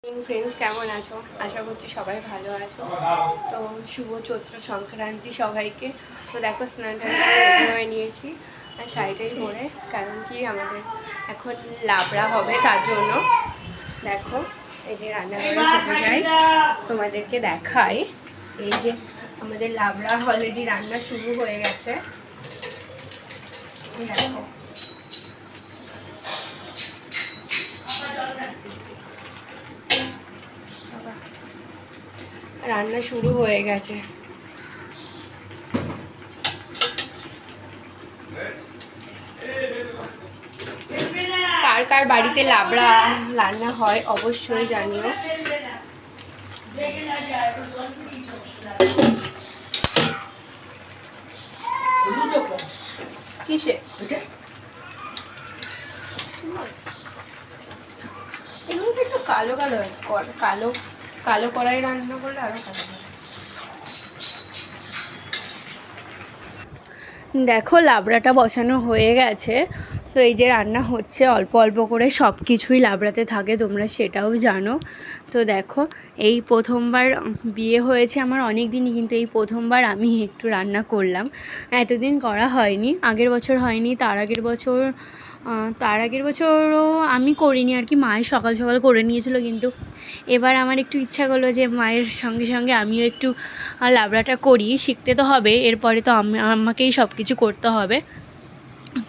Friends কেমন আছো? আশা করছি সবাই ভালো আছো। তো শুভ চৈত্র সংক্রান্তি সবাইকে। তো দেখো স্নান টান করে রেডি হয়ে নিয়েছি আর শাড়িটাই পরে, কারণ কি আমাদের এখন লাবড়া হবে, তার জন্য দেখো এই যে রান্নাঘরে চলে যাই, তোমাদেরকে দেখাই। এই যে আমাদের লাবড়া অলরেডি রান্না শুরু হয়ে গেছে, দেখো। রান্না শুরু হয়ে গেছে। কার কার বাড়িতে লাবড়া রান্না হয় অবশ্যই জানিও। কিসে এগুলো তো একটু কালো কালো কালো কালো কড়াই রান্না করলে আরো কালো। দেখো লাবড়াটা বসানো হয়ে গেছে। তো এই যে রান্না হচ্ছে অল্প অল্প করে, সব কিছুই লাবড়াতে থাকে, তোমরা সেটাও জানো। তো দেখো এই প্রথমবার বিয়ে হয়েছে আমার অনেক দিনই, কিন্তু এই প্রথমবার আমি একটু রান্না করলাম। এতদিন করা হয়নি, আগের বছর হয়নি, তার আগের বছরও আমি করিনি আর কি, মায়ের সকাল সকাল করে নিয়েছিল। কিন্তু এবার আমার একটু ইচ্ছা করলো যে মায়ের সঙ্গে সঙ্গে আমিও একটু লাবড়াটা করি, শিখতে তো হবে, এরপরে তো আমাকেই সব কিছু করতে হবে।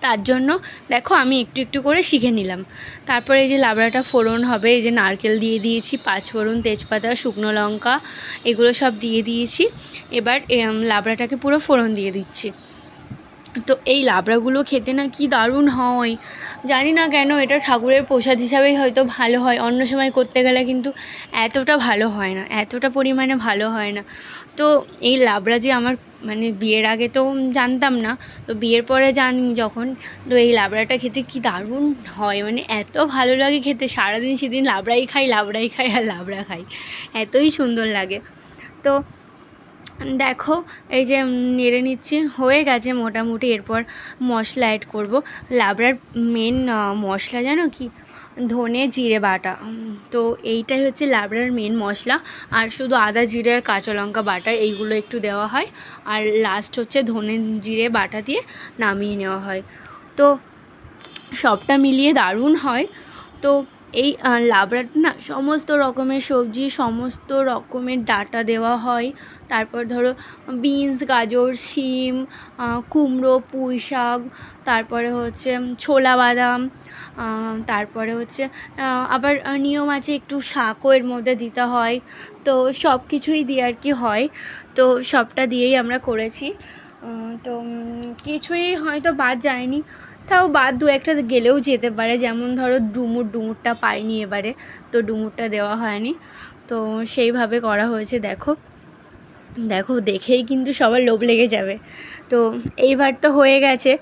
তার জন্য দেখো আমি একটু একটু করে শিখে নিলাম। তারপরে এই যে লাবড়াটা ফোড়ন হবে, এই যে নারকেল দিয়ে দিয়েছি, পাঁচফোড়ন, তেজপাতা, শুকনো লঙ্কা, এগুলো সব দিয়ে দিয়েছি। এবার লাবড়াটাকে পুরো ফোড়ন দিয়ে দিচ্ছি। তো এই লাবড়াগুলো খেতে না কি দারুণ হয়, জানি না কেন, এটা ঠাকুরের প্রসাদ হিসাবেই হয়তো ভালো হয়, অন্য সময় করতে গেলে কিন্তু এতটা ভালো হয় না, এতটা পরিমাণে ভালো হয় না। তো এই লাবড়া যে আমার মানে বিয়ের আগে তো জানতাম না, তো বিয়ের পরে জানি যখন, তো এই লাবড়াটা খেতে কি দারুণ হয়, মানে এত ভালো লাগে খেতে, সারাদিন সেদিন লাবড়াই খাই আর লাবড়া খাই, এতই সুন্দর লাগে। তো দেখো এই যে নেড়ে নিচ্ছি, হয়ে গেছে মোটামুটি। এরপর মশলা অ্যাড করব। লাবড়ার মেন মশলা জানো কি? ধনে জিরে বাটা। তো এইটাই হচ্ছে লাবড়ার মেন মশলা। আর শুধু আদা জিরে আর কাঁচা লঙ্কা বাটা এইগুলো একটু দেওয়া হয়, আর লাস্ট হচ্ছে ধনে জিরে বাটা দিয়ে নামিয়ে নেওয়া হয়। তো সবটা মিলিয়ে দারুণ হয়। তো এই লাবড়াটা না সমস্ত রকমের সবজি, সমস্ত রকমের ডাঁটা দেওয়া হয়। তারপর ধরো বিনস, গাজর, শিম, কুমড়ো, পুঁই শাক, তারপরে হচ্ছে ছোলা বাদাম, তারপরে হচ্ছে আবার নিয়ম আছে একটু শাকও এর মধ্যে দিতে হয়। তো সব কিছুই দিয়ে আর কি হয়। তো সবটা দিয়েই আমরা করেছি। তো কিছুই হয়তো বাদ যায়নি, তাও বাদ দু একটা গেলেও যেতে পারে, যেমন ধরো ডুমুরটা পাইনি এবারে, তো ডুমুরটা দেওয়া হয়নি। তো সেইভাবে করা হয়েছে। দেখো দেখো দেখেই কিন্তু সবার লোভ লেগে যাবে। তো এইবার তো হয়ে গেছে,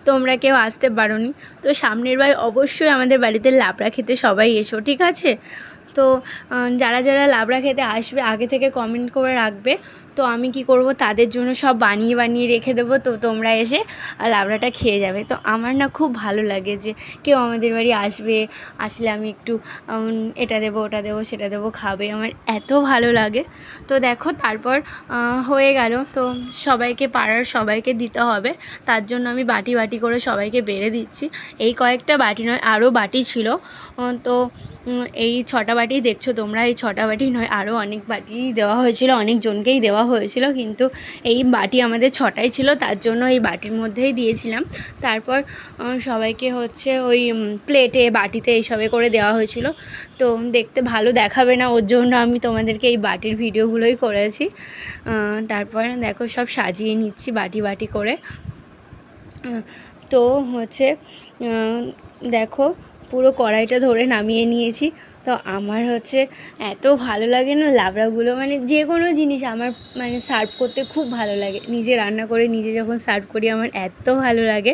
তোমরা কেউ আসতে পারোনি, তো সামনের বার অবশ্যই আমাদের বাড়িতে লাবড়া খেতে সবাই এসো, ঠিক আছে? তো যারা যারা লাবড়া খেতে আসবে আগে থেকে কমেন্ট করে রাখবে, তো আমি কি করব, তাদের জন্য সব বানিয়ে বানিয়ে রেখে দেবো, তো তোমরা এসে লাবড়াটা খেয়ে যাবে। তো আমার না খুব ভালো লাগে যে কেউ আমাদের বাড়ি আসবে, আসলে আমি একটু এটা দেবো, ওটা দেবো, সেটা দেবো, খাবে, আমার এত ভালো লাগে। তো দেখো তারপর হয়ে গেল। তো সবাইকে, পাড়ার সবাইকে দিতে হবে, তার জন্য আমি বাটি বাটি করে সবাইকে বেড়ে দিচ্ছি। এই কয়েকটা বাটি নয়, আরও বাটি ছিল। তো এই 6টা বাটি দেখছো তোমরা, এই 6টা বাটি নয়, আরও অনেক বাটি দেওয়া হয়েছিল, অনেকজনকেই দেওয়া হয়েছিল, কিন্তু এই বাটি আমাদের 6টাই ছিল, তার জন্য এই বাটির মধ্যেই দিয়েছিলাম। তারপর সবাইকে হচ্ছে ওই প্লেটে, বাটিতে এইসবে করে দেওয়া হয়েছিল। তো দেখতে ভালো দেখাবে না, ওর জন্য আমি তোমাদেরকে এই বাটির ভিডিওগুলোই করেছি। তারপর দেখো সব সাজিয়ে নিচ্ছি বাটি বাটি করে। তো হচ্ছে দেখো পুরো কড়াইটা ধরে নামিয়ে নিয়েছি। তো আমার হচ্ছে এত ভালো লাগে না লাবড়াগুলো, মানে যে কোনো জিনিস আমার মানে সার্ভ করতে খুব ভালো লাগে, নিজে রান্না করে নিজে যখন সার্ভ করি আমার এত ভালো লাগে।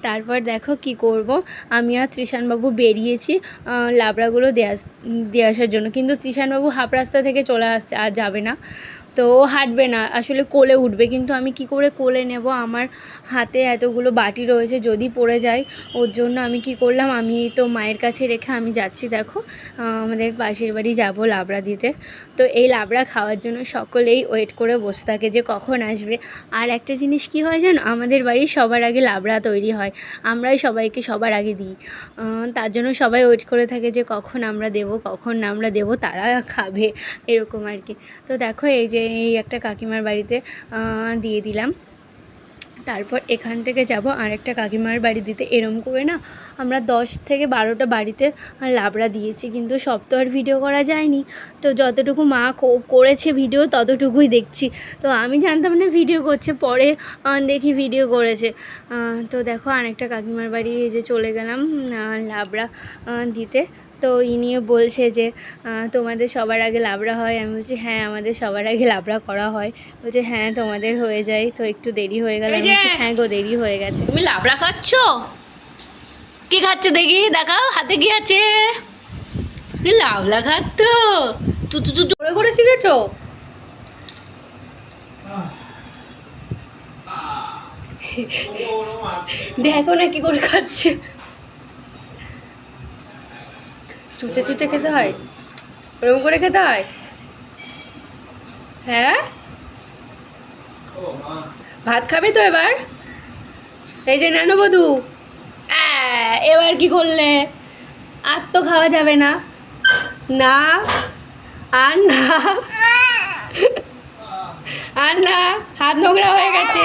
তারপর দেখো কি করব, আমি আর তৃষানবাবু বেরিয়েছি লাবড়াগুলো দিয়ে আসার জন্য, কিন্তু তৃষানবাবু হাফ রাস্তা থেকে চলে আসছে, আর যাবে না। তো ও হাঁটবে না, আসলে কোলে উঠবে, কিন্তু আমি কি করে কোলে নেব, আমার হাতে এতগুলো বাটি রয়েছে, যদি পড়ে যায়। ওর জন্য আমি কি করলাম, আমি তো মায়ের কাছে রেখে আমি যাচ্ছি, দেখো আমাদের পাশের বাড়ি যাবো লাবড়া দিতে। তো এই লাবড়া খাওয়ার জন্য সকলেই ওয়েট করে বসে থাকে যে কখন আসবে। আর একটা জিনিস কি হয় জানো, আমাদের বাড়ির সবার আগে লাবড়া তৈরি হয়, আমরাই সবাইকে সবার আগে দিই। তার জন্য সবাই ওয়েট করে থাকে যে কখন আমরা দেবো, কখন আমরা দেবো, তারা খাবে, এরকম আর কি। তো দেখো এই যে এই একটা কাকিমার বাড়িতে দিয়ে দিলাম। তারপর এখান থেকে যাব আরেকটা কাকিমার বাড়ি দিতে। এরম করে না আমরা 10 থেকে 12টা বাড়িতে লাবড়া দিয়েছি, কিন্তু সব তো আর ভিডিও করা যায়নি। তো যতটুকু মা করেছে ভিডিও ততটুকুই দেখছি। তো আমি জানতাম না ভিডিও করছে, পরে দেখি ভিডিও করেছে। তো দেখো আরেকটা কাকিমার বাড়ি এই যে চলে গেলাম লাবড়া দিতে। তো ইনিও বলছে যে তোমাদের সবার আগে লাবড়া হয়। আমি বলছি হ্যাঁ আমাদের সবার আগে লাবড়া করা হয়। বলছে হ্যাঁ তোমাদের হয়ে যায়, তো একটু দেরি হয়ে গেল। আমি বলছি হ্যাঁ গো দেরি হয়ে গেছে। তুমি লাবড়া খাচ্ছ? কি খাচ্ছ দেখি, দেখাও হাতে কি আছে। তুমি লাবড়া খাচ্ছ? চু জোরে করে শিখেছো? দেখো না কি করে খাচ্ছে। চুচে চুচে খেতে হয়, ওরকম করে খেতে হয়। হ্যাঁ ভাত খাবে তো এবার? এই যে নানবধূ, এবার কি করলে? আর তো খাওয়া যাবে না, না আর না, আর না, হাত নোংরা হয়ে গেছে।